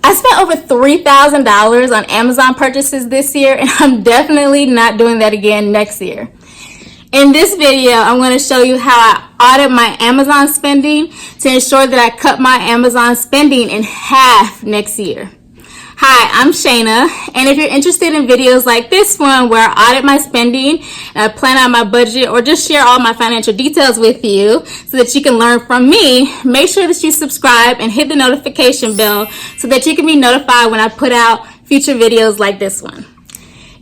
I spent over $3,000 on Amazon purchases this year, and I'm definitely not doing that again next year. In this video, I'm going to show you how I audit my Amazon spending to ensure that I cut my Amazon spending in half next year. Hi, I'm SHANA, and if you're interested in videos like this one where I audit my spending and I plan out my budget or just share all my financial details with you so that you can learn from me, make sure that you subscribe and hit the notification bell so that you can be notified when I put out future videos like this one.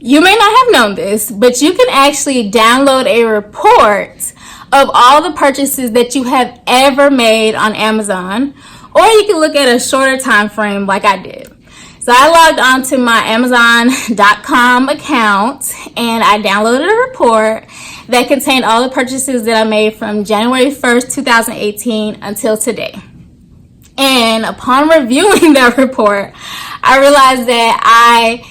You may not have known this, but you can actually download a report of all the purchases that you have ever made on Amazon, or you can look at a shorter time frame like I did. So I logged on to my Amazon.com account and I downloaded a report that contained all the purchases that I made from January 1st, 2018 until today. And upon reviewing that report, I realized that I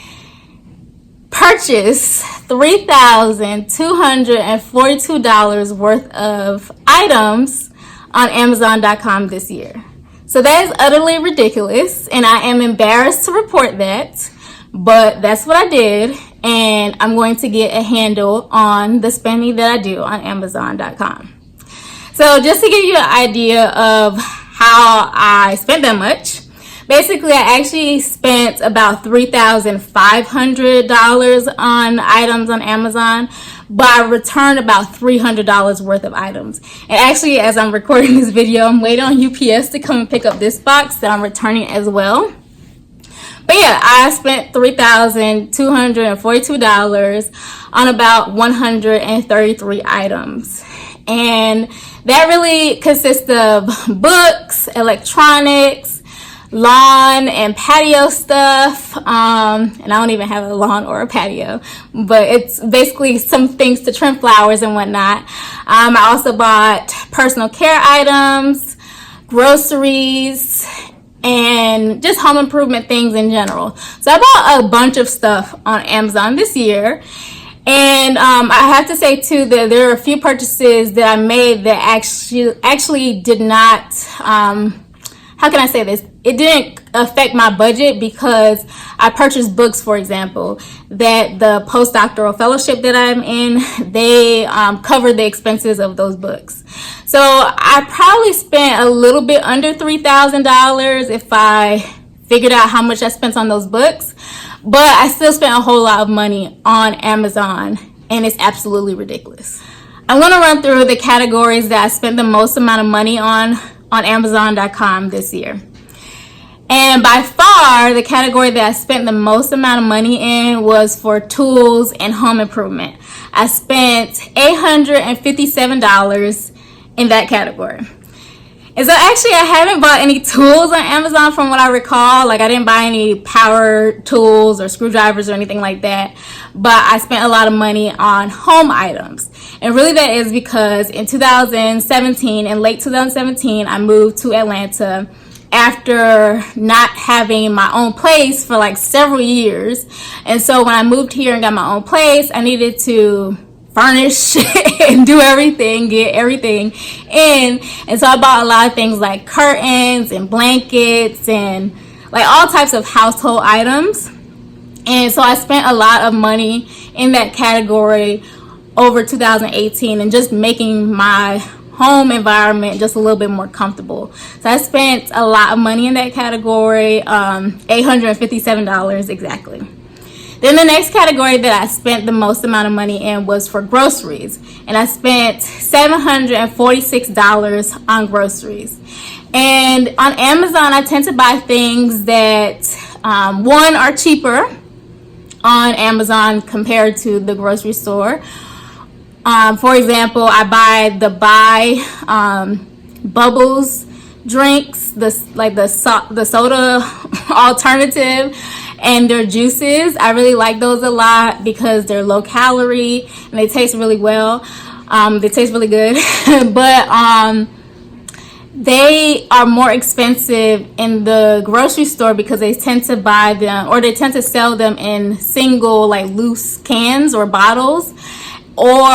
purchased $3,242 worth of items on Amazon.com this year. So that is utterly ridiculous, and I am embarrassed to report that, but that's what I did, and I'm going to get a handle on the spending that I do on Amazon.com. So just to give you an idea of how I spent that much, basically I actually spent about $3,500 on items on Amazon, but I returned about $300 worth of items. And actually, as I'm recording this video, I'm waiting on UPS to come and pick up this box that I'm returning as well. But yeah, I spent $3,242 on about 133 items. And that really consists of books, electronics, lawn and patio stuff, and I don't even have a lawn or a patio, but it's basically some things to trim flowers and whatnot. I also bought personal care items, groceries, and just home improvement things in general. So I bought a bunch of stuff on Amazon this year. And I have to say too that there are a few purchases that I made that actually did not, how can I say this? It didn't affect my budget because I purchased books, for example, that the postdoctoral fellowship that I'm in, they cover the expenses of those books. So I probably spent a little bit under $3,000 if I figured out how much I spent on those books, but I still spent a whole lot of money on Amazon, and it's absolutely ridiculous. I'm going to run through the categories that I spent the most amount of money on Amazon.com this year. And by far, the category that I spent the most amount of money in was for tools and home improvement. I spent $857 in that category. And so actually, I haven't bought any tools on Amazon from what I recall. Like, I didn't buy any power tools or screwdrivers or anything like that. But I spent a lot of money on home items. And really that is because in 2017, in late 2017, I moved to Atlanta after not having my own place for like several years. And so when I moved here and got my own place, I needed to furnish and do everything, get everything in. And so I bought a lot of things like curtains and blankets and like all types of household items. And so I spent a lot of money in that category over 2018 and just making my home environment just a little bit more comfortable. So I spent a lot of money in that category, $857 exactly. Then the next category that I spent the most amount of money in was for groceries. And I spent $746 on groceries. And on Amazon, I tend to buy things that, one, are cheaper on Amazon compared to the grocery store. For example, I buy the Bubbles drinks, the soda alternative, and their juices. I really like those a lot because they're low calorie and they taste really well. They taste really good, but they are more expensive in the grocery store because they tend to buy them, or they tend to sell them in single, like loose cans or bottles. Or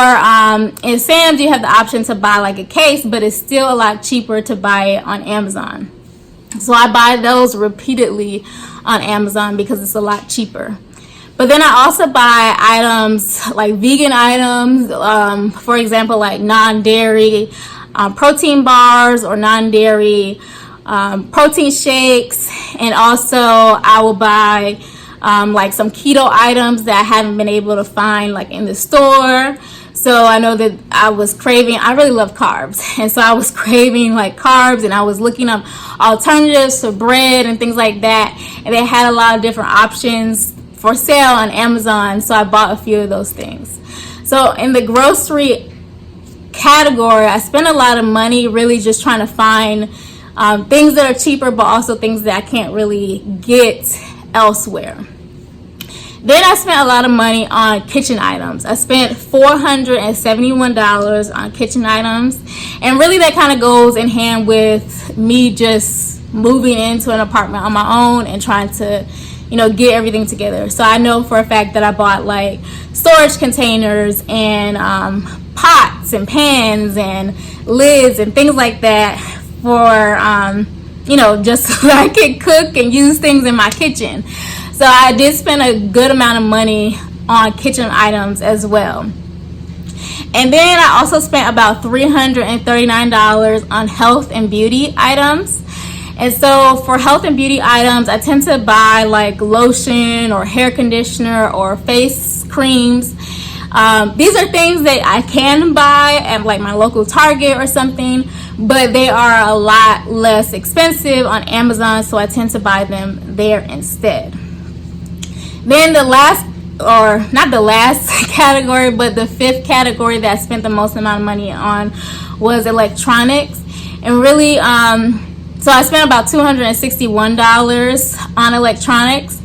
in Sam's, you have the option to buy like a case, but it's still a lot cheaper to buy it on Amazon. So I buy those repeatedly on Amazon because it's a lot cheaper. But then I also buy items like vegan items, for example, like non-dairy protein bars or non-dairy protein shakes. And also I will buy like some keto items that I haven't been able to find like in the store. So I know that I really love carbs. And so I was craving like carbs, and I was looking up alternatives to bread and things like that. And they had a lot of different options for sale on Amazon. So I bought a few of those things. So in the grocery category, I spend a lot of money really just trying to find things that are cheaper, but also things that I can't really get elsewhere. Then I spent a lot of money on kitchen items. I spent $471 on kitchen items. And really that kind of goes in hand with me just moving into an apartment on my own and trying to, get everything together. So I know for a fact that I bought like storage containers and pots and pans and lids and things like that for, just so I could cook and use things in my kitchen. So I did spend a good amount of money on kitchen items as well. And then I also spent about $339 on health and beauty items. And so for health and beauty items, I tend to buy like lotion or hair conditioner or face creams. These are things that I can buy at like my local Target or something, but they are a lot less expensive on Amazon, so I tend to buy them there instead. Then the last, or not the last category, but the fifth category that I spent the most amount of money on was electronics. And really, so I spent about $261 on electronics.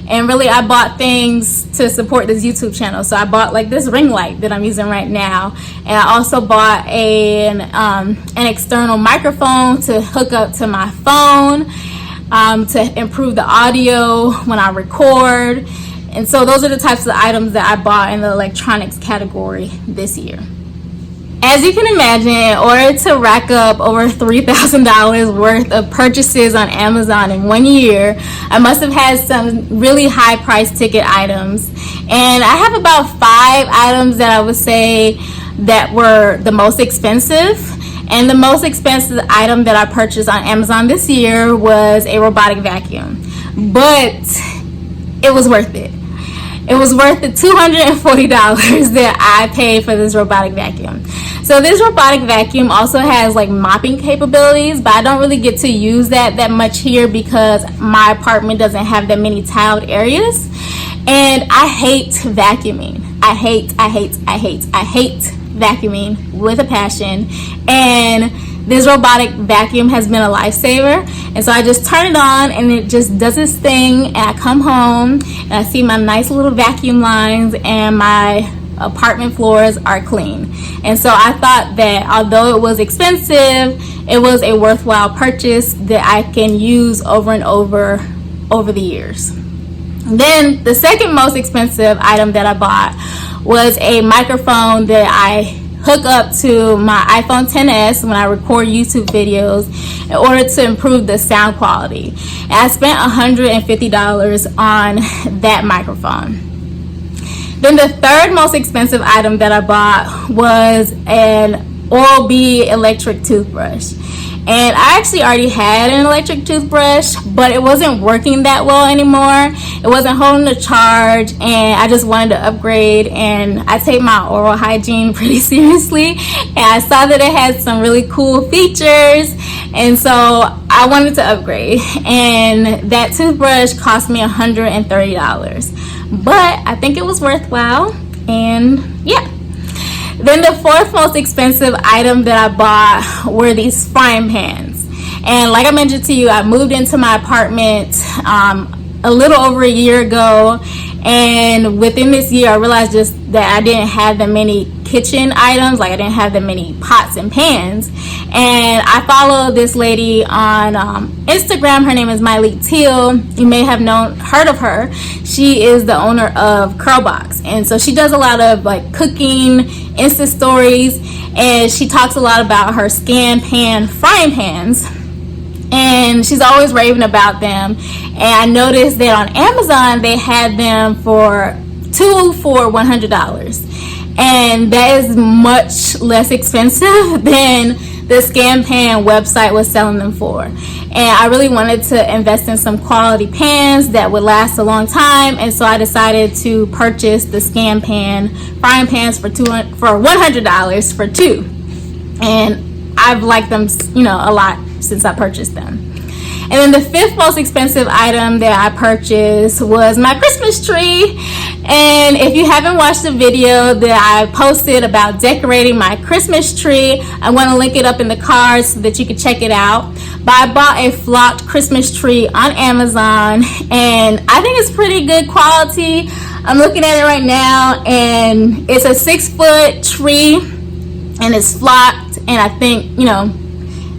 And really, I bought things to support this YouTube channel. So I bought like this ring light that I'm using right now. And I also bought an external microphone to hook up to my phone. To improve the audio when I record. And so those are the types of items that I bought in the electronics category this year. As you can imagine, in order to rack up over $3,000 worth of purchases on Amazon in 1 year, I must have had some really high price ticket items. And I have about 5 items that I would say that were the most expensive. And the most expensive item that I purchased on Amazon this year was a robotic vacuum. But it was worth it. It was worth the $240 that I paid for this robotic vacuum. So this robotic vacuum also has like mopping capabilities, but I don't really get to use that much here because my apartment doesn't have that many tiled areas. And I hate vacuuming. I hate vacuuming with a passion, and this robotic vacuum has been a lifesaver. And so I just turn it on and it just does its thing, and I come home and I see my nice little vacuum lines and my apartment floors are clean. And so I thought that although it was expensive, it was a worthwhile purchase that I can use over and over the years. Then the second most expensive item that I bought was a microphone that I hook up to my iPhone XS when I record YouTube videos in order to improve the sound quality. And I spent $150 on that microphone. Then the third most expensive item that I bought was an Oral-B electric toothbrush. And I actually already had an electric toothbrush, but it wasn't working that well anymore. It wasn't holding the charge, and I just wanted to upgrade. And I take my oral hygiene pretty seriously, and I saw that it had some really cool features, and so I wanted to upgrade. And that toothbrush cost me $130, but I think it was worthwhile. And yeah. Then the fourth most expensive item that I bought were these frying pans. And like I mentioned to you, I moved into my apartment a little over a year ago. And within this year, I realized just that I didn't have that many kitchen items. Like I didn't have that many pots and pans. And I follow this lady on Instagram. Her name is Miley Teal. You may have heard of her. She is the owner of Curlbox. And so she does a lot of like cooking, Insta stories. And she talks a lot about her Scan Pan frying pans. and she's always raving about them. And I noticed that on Amazon they had them for two for $100, and that is much less expensive than the Scan Pan website was selling them for. And I really wanted to invest in some quality pans that would last a long time, and so I decided to purchase the Scan Pan frying pans for $100 for two. And I've liked them, a lot since I purchased them. And then the fifth most expensive item that I purchased was my Christmas tree. And if you haven't watched the video that I posted about decorating my Christmas tree, I'm going to link it up in the cards so that you can check it out. But I bought a flocked Christmas tree on Amazon, and I think it's pretty good quality. I'm looking at it right now, and it's a 6-foot tree, and it's flocked, and I think,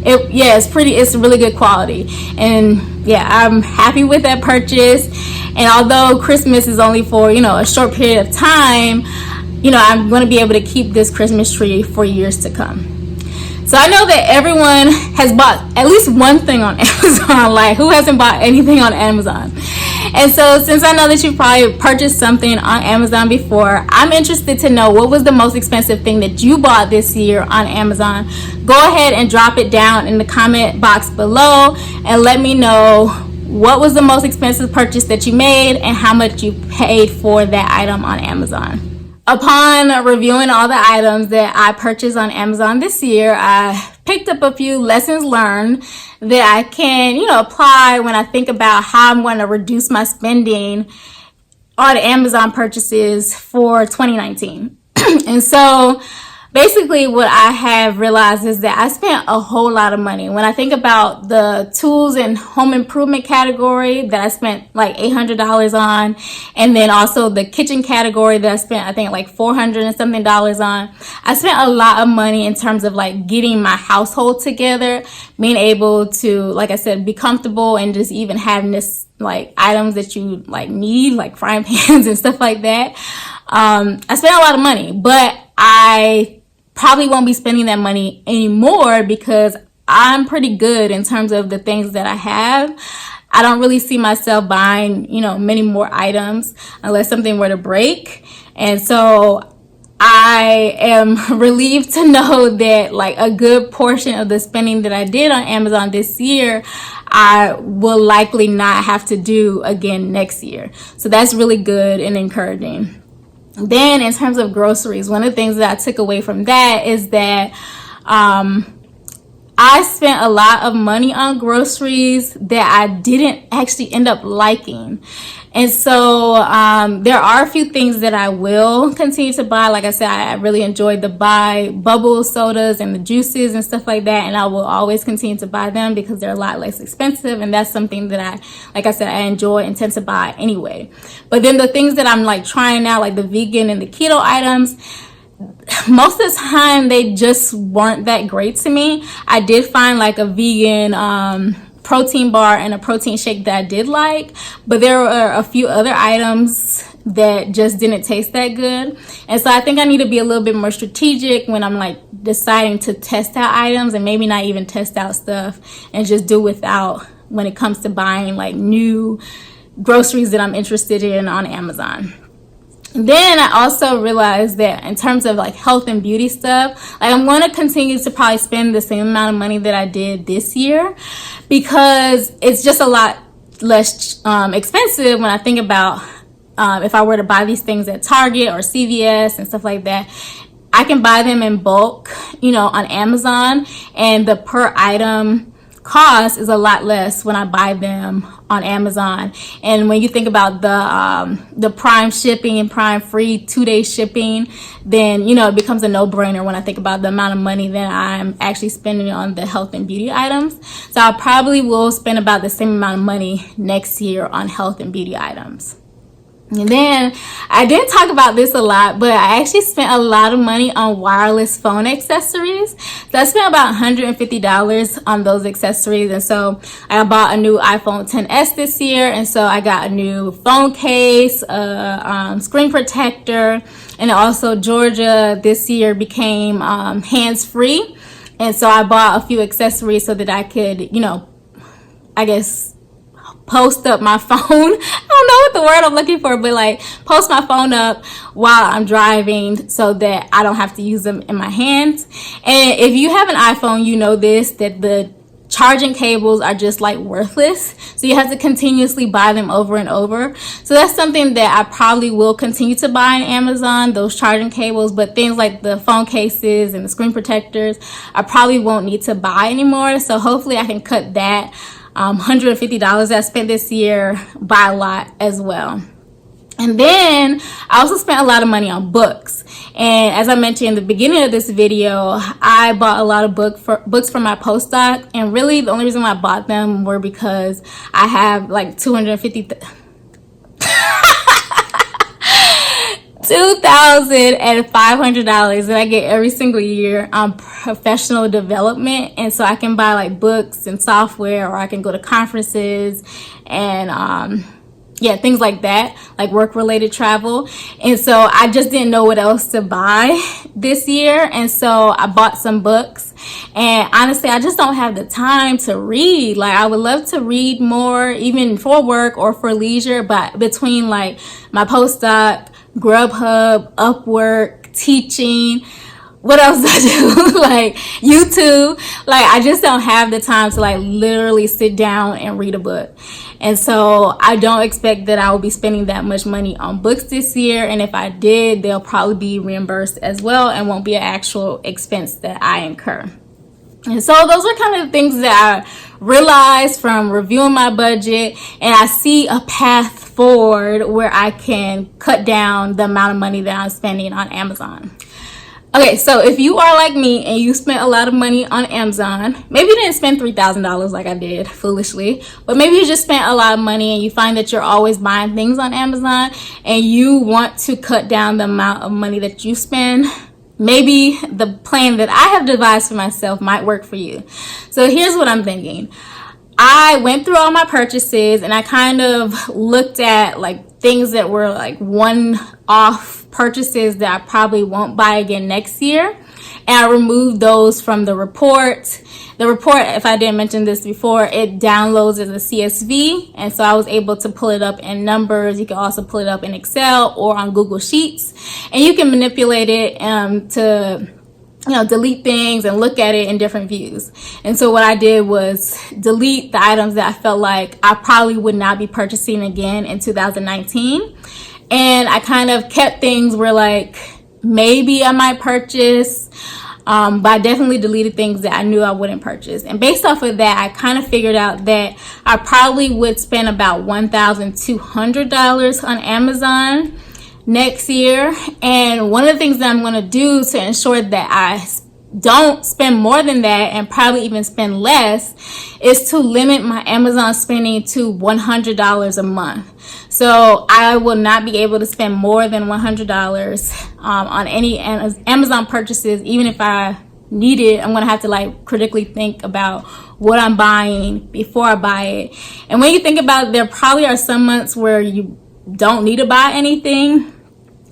it's really good quality. And yeah, I'm happy with that purchase. And although Christmas is only for, a short period of time, I'm going to be able to keep this Christmas tree for years to come. So I know that everyone has bought at least one thing on Amazon. Like, who hasn't bought anything on Amazon? And so since I know that you've probably purchased something on Amazon before, I'm interested to know what was the most expensive thing that you bought this year on Amazon. Go ahead and drop it down in the comment box below and let me know what was the most expensive purchase that you made and how much you paid for that item on Amazon. Upon reviewing all the items that I purchased on Amazon this year, I picked up a few lessons learned that I can, apply when I think about how I'm going to reduce my spending on Amazon purchases for 2019. And so basically what I have realized is that I spent a whole lot of money. When I think about the tools and home improvement category that I spent like $800 on, and then also the kitchen category that I spent, I think like $400 and something on, I spent a lot of money in terms of like getting my household together, being able to, like I said, be comfortable and just even having this like items that you like need, like frying pans and stuff like that. I spent a lot of money, but I probably won't be spending that money anymore because I'm pretty good in terms of the things that I have. I don't really see myself buying, many more items unless something were to break. And so I am relieved to know that like a good portion of the spending that I did on Amazon this year, I will likely not have to do again next year. So that's really good and encouraging. Then in terms of groceries, one of the things that I took away from that is that I spent a lot of money on groceries that I didn't actually end up liking. And so there are a few things that I will continue to buy. Like I said, I really enjoyed the buy bubble sodas and the juices and stuff like that. And I will always continue to buy them because they're a lot less expensive. And that's something that I enjoy and tend to buy anyway. But then the things that I'm like trying now, like the vegan and the keto items, most of the time they just weren't that great to me. I did find like a vegan protein bar and a protein shake that I did like, but there were a few other items that just didn't taste that good. And so I think I need to be a little bit more strategic when I'm like deciding to test out items, and maybe not even test out stuff and just do without when it comes to buying like new groceries that I'm interested in on Amazon. Then I also realized that in terms of like health and beauty stuff, like I'm going to continue to probably spend the same amount of money that I did this year because it's just a lot less expensive when I think about if I were to buy these things at Target or CVS and stuff like that. I can buy them in bulk, on Amazon, and the per item cost is a lot less when I buy them on Amazon. And when you think about the Prime shipping and Prime free 2-day shipping, then it becomes a no-brainer when I think about the amount of money that I'm actually spending on the health and beauty items. So I probably will spend about the same amount of money next year on health and beauty items. And then I didn't talk about this a lot, but I actually spent a lot of money on wireless phone accessories. So I spent about $150 on those accessories. And so I bought a new iPhone XS this year. And so I got a new phone case, a screen protector, and also Georgia this year became hands-free. And so I bought a few accessories so that I could, I guess, post up my phone. I don't know what the word I'm looking for, but like post my phone up while I'm driving so that I don't have to use them in my hands. And if you have an iPhone, you know this, that the charging cables are just like worthless, so you have to continuously buy them over and over. So that's something that I probably will continue to buy on Amazon, those charging cables. But things like the phone cases and the screen protectors, I probably won't need to buy anymore. So hopefully I can cut that $150 that I spent this year by a lot as well. And then I also spent a lot of money on books. And as I mentioned in the beginning of this video, I bought a lot of books for my postdoc. And really the only reason why I bought them were because I have like $2,500 that I get every single year on professional development. And so I can buy like books and software, or I can go to conferences and things like that, like work-related travel. And so I just didn't know what else to buy this year, and so I bought some books. And honestly, I just don't have the time to read. Like, I would love to read more, even for work or for leisure, but between like my postdoc, Grubhub, Upwork, teaching, what else do I do? Like YouTube, like I just don't have the time to like literally sit down and read a book. And so I don't expect that I will be spending that much money on books this year. And if I did, they'll probably be reimbursed as well and won't be an actual expense that I incur. And so those are kind of the things that I realized from reviewing my budget, and I see a path forward where I can cut down the amount of money that I'm spending on Amazon. Okay, so if you are like me and you spent a lot of money on Amazon, maybe you didn't spend $3,000 like I did foolishly, but maybe you just spent a lot of money and you find that you're always buying things on Amazon and you want to cut down the amount of money that you spend, maybe the plan that I have devised for myself might work for you. So here's what I'm thinking. I went through all my purchases and I kind of looked at like things that were like one-off purchases that I probably won't buy again next year. And I removed those from the report. The report, if I didn't mention this before, it downloads as a CSV. And so I was able to pull it up in Numbers. You can also pull it up in Excel or on Google Sheets. And you can manipulate it to delete things and look at it in different views. And so what I did was delete the items that I felt like I probably would not be purchasing again in 2019. And I kind of kept things where like maybe I might purchase, but I definitely deleted things that I knew I wouldn't purchase. And based off of that, I kind of figured out that I probably would spend about $1,200 on Amazon next year. And one of the things that I'm going to do to ensure that I don't spend more than that and probably even spend less is to limit my Amazon spending to $100 a month. So I will not be able to spend more than $100 on any Amazon purchases. Even if I need it, I'm going to have to like critically think about what I'm buying before I buy it. And when you think about it, there probably are some months where you don't need to buy anything.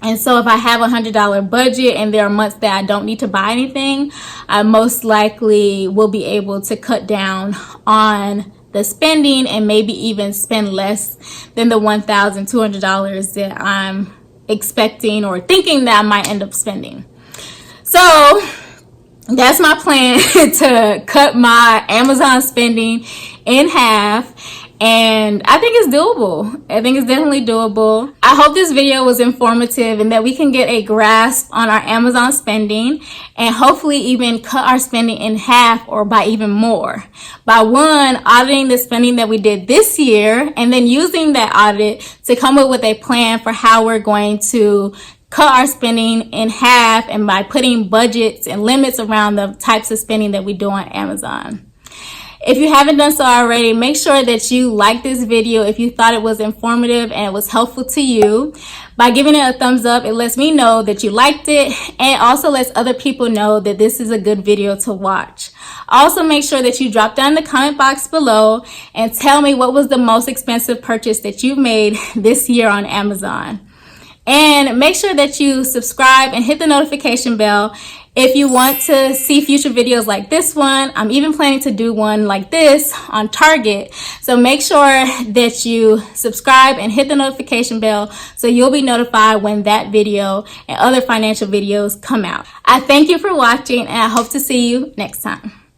And so if I have $100 budget and there are months that I don't need to buy anything, I most likely will be able to cut down on the spending and maybe even spend less than the $1,200 that I'm expecting or thinking that I might end up spending. So that's my plan to cut my Amazon spending in half. And I think it's doable. I think it's definitely doable. I hope this video was informative and that we can get a grasp on our Amazon spending and hopefully even cut our spending in half or by even more. By one, auditing the spending that we did this year and then using that audit to come up with a plan for how we're going to cut our spending in half, and by putting budgets and limits around the types of spending that we do on Amazon. If you haven't done so already, make sure that you like this video if you thought it was informative and it was helpful to you. By giving it a thumbs up, it lets me know that you liked it and also lets other people know that this is a good video to watch. Also, make sure that you drop down in the comment box below and tell me what was the most expensive purchase that you've made this year on Amazon. And make sure that you subscribe and hit the notification bell If you want to see future videos like this one, I'm even planning to do one like this on Target. So make sure that you subscribe and hit the notification bell so you'll be notified when that video and other financial videos come out. I thank you for watching, and I hope to see you next time.